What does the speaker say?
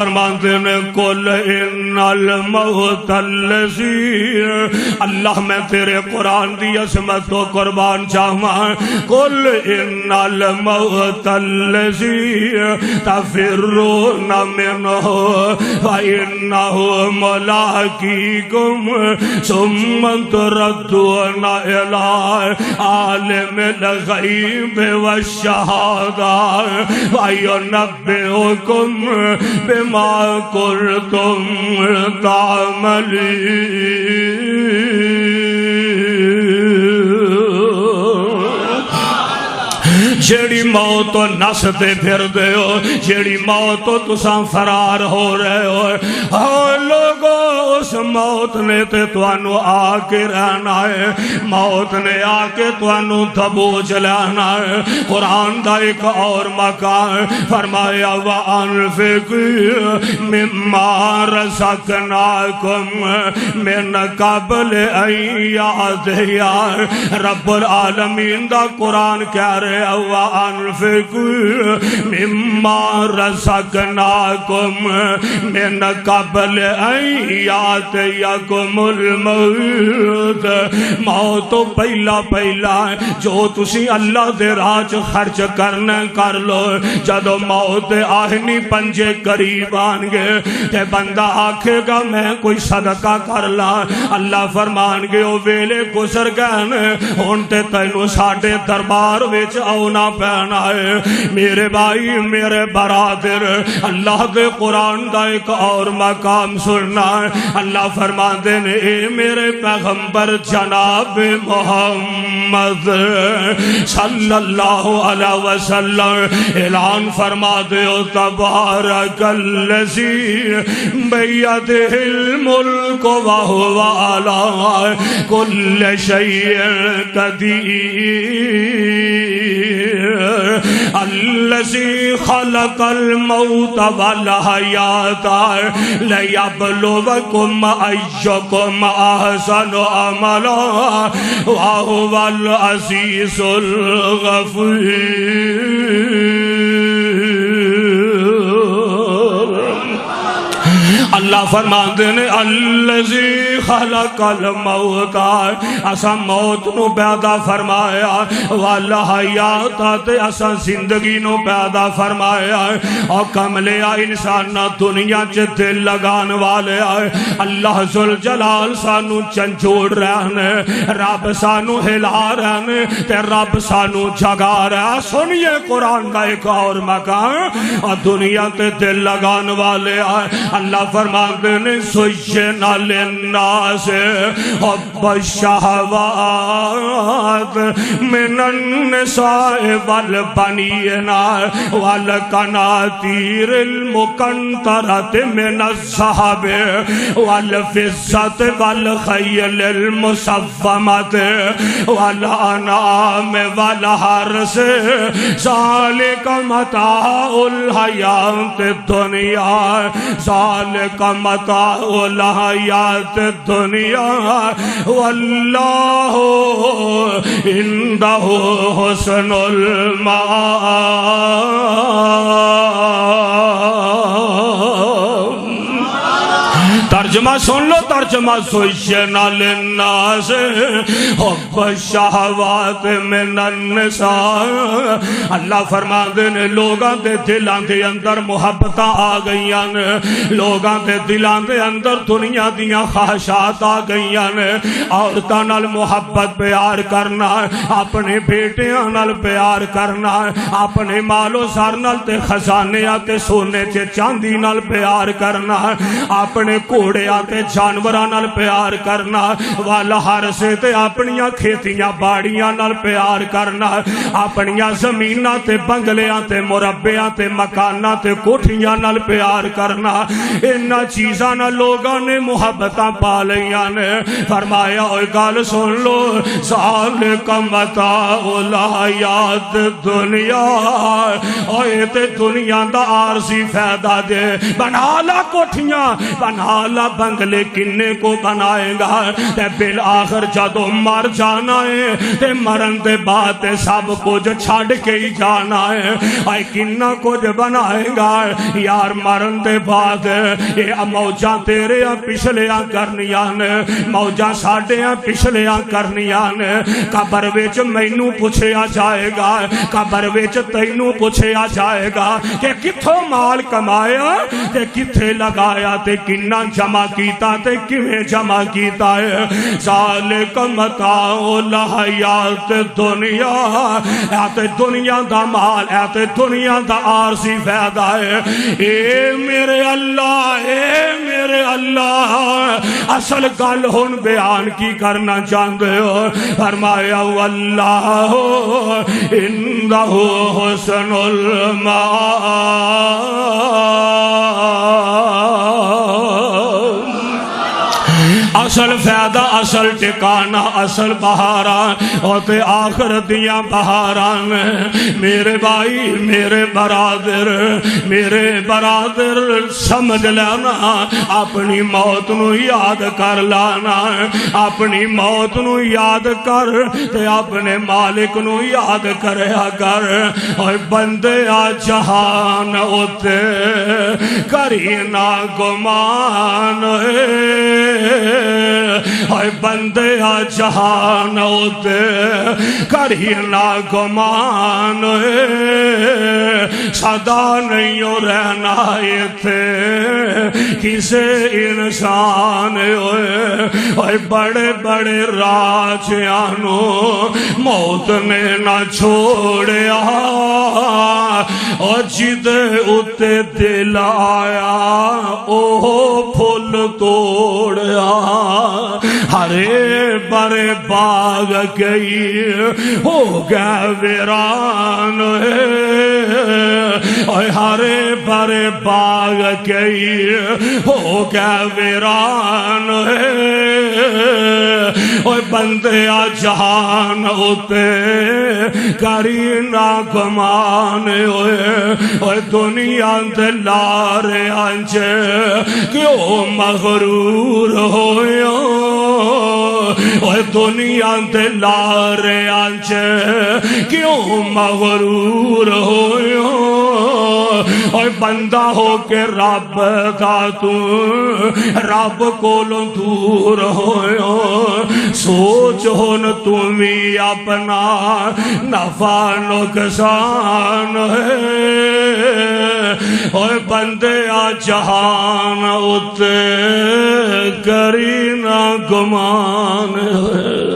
فرماتے نے قل ان الموت الذی اللہ میں تیرے قرآن دی عظمت کو قربان چاہواں قل ان الموت الذی تفرون منہ فإنہ ملاقیکم ثم تردون الی عالم الغیب والشہادہ وینبئکم بما کنتم تعملون جیڑی موت نس دے پھر دے ہو جیڑی موت تساں فرار ہو رہے ہو لوگو اس موت نے تے توانو آ کے رہنا ہے موت نے آ کے توانو دبوچ لینا ہے قرآن دا ایک اور مقام فرمایا وَأَنفِقُوا مِمَّا رَزَقْنَاكُمْ مِنْ قَبْلِ أَنْ يَأْتِيَ رب العالمین دا قرآن کہہ رہے وَأَنفِقُوا مِمَّا رَزَقْنَاكُمْ مِنْ قَبْلِ أَنْ يَأْتِيَكُمُ الْمَوْتُ موت تو پہلا جو تسی اللہ دے راج خرچ کرنا کر لو جدو موت آہنی پنجے قریب آن گے تے بندہ آکھے گا میں کوئی صدقہ کر لا اللہ فرمان گے او ویلے گزر گئے ہن تے تینوں ساڈے دربار وچ آنا پینا ہے میرے بھائی میرے برادر اللہ دے قرآن دا ایک اور مقام سننا ہے اللہ فرماتے نے اے میرے پیغمبر جناب محمد صلی اللہ علیہ وسلم اعلان فرما دے تبارک الذی بیدہ الملک وہو علی کل شیء قدیر الذی خلق الموت والحیات لیبلوکم ایکم احسن عملا وہو العزیز الغفور اللہ فرماندے نے الذی خلق الموت اسا موت نو پیدا فرمایا والحیات تے اسا زندگی نو پیدا فرمایا اور کملیا انسان دنیا چ دل لگان والے اللہ ذوالجلال سانو چنچوڑ رہنے رب سانو ہلا رہنے تے رب سانو جگا رہا سنیے قرآن کا ایک اور مقام اور دنیا تے دل لگان والے اللہ فرماتے نے زُيِّنَ لِلنَّاسِ حُبُّ الشَّهَوَاتِ مِنَ النِّسَاءِ وَالْبَنِينَ وَالْقَنَاطِيرِ الْمُقَنطَرَةِ مِنَ الذَّهَبِ وَالْفِضَّةِ وَالْخَيْلِ الْمُسَوَّمَةِ وَالْأَنْعَامِ وَالْحَرْثِ ذَلِكَ مَتَاعُ الْحَيَاةِ الدُّنْيَا ذَلِكَ مَتَاعُ الْحَيَاةِ الدُّنْيَا وَاللَّهُ عِندَهُ حُسْنُ الْمَآبِ ترجمہ سن لو ترجمہ زُيِّنَ لِلنَّاسِ حُبُّ الشَّهَوَاتِ مِنَ النِّسَاءِ اللہ فرماندے نے لوگاں دے دلاں دے اندر محبتاں آ گئیاں نے لوگاں دے دلاں دے اندر دنیا دیاں خواہشات آ گئیاں نے عورتاں نال محبت پیار کرنا اپنے بیٹیاں نال پیار کرنا اپنے مال و زر نال تے خزانے تے سونے تے چاندی نال پیار کرنا اپنے کوڑے آتے جانوراں نال پیار کرنا والا ہر سے تے اپنیاں کھیتیاں باڑیاں نال پیار کرنا اپنیاں زمیناں تے بنگلیاں تے مربیاں تے مکاناں تے کوٹھیاں نال پیار کرنا انہاں چیزاں نال لوگاں نے محبتاں پا لیاں نے فرمایا اوے گل سن لو ذالک متاع الحیات الدنیا اوے تے دنیا دا عارضی فائدہ دے بنا لا کوٹھیاں بنا آلہ بنگلے کنے کو بنائے گا تے بالآخر جدو مر جانا ہے تے مرن دے بعد سب کچھ چھڑ کے ہی جانا ہے آئی کنہ کچھ بنائے گا یار مرن دے بعد یہ موجہ تیرے پچھلیاں کرنیاں موجہ ساڑھیاں پچھلیاں کرنیاں قبر وچ مینوں پوچھیا جائے گا قبر وچ تینوں پوچھیا جائے گا کہ کتھوں مال کمایا تے کتھے لگایا تے کنہ جمع کیتا تے کیویں جمع کیتا ہے ذالک متاع الحیات دنیا ایت دنیا دا مال ایت دنیا دا عارضی فائدہ ہے اے میرے اللہ اصل گل ہن بیان کی کرنا چاہتے ہو فرمایا واللہ اندہ حسن المآب اصل فائدہ اصل ٹکانا اصل بہاران ہوتے آخر دیاں بہاران میرے بھائی میرے برادر سمجھ لینا اپنی موت نو یاد کر لانا اپنی موت نو یاد کر تے اپنے مالک نو یاد کریا کر اور بندے آ جہان ہوتے کرینا گمان اے بندے آ جہان ہوتے کرینا گمان صدا نہیں ہو رہنا یہ تھے کسے انسان ہوئے بڑے بڑے راجیانو موت نے نہ چھوڑیا اور جدے اتے دل آیا اوہ پھول توڑیا ہرے برے باغ گئی ہو گیا ویران ہرے برے باغ گئی ہو گیا ویران بندے آ جہان ہوتے کرینا گمان ہوئے دنیا دے لارے آنچے کیوں مغرور ہویا دنیا دے لارے آنچے کیوں مغرور ہویا بندہ ہو کے رب دا تو رب کولوں دور ہویا سوچ ہون تمہیں اپنا نفع نقصان ہے بندے آ جہان اتے کرینا گمان ہے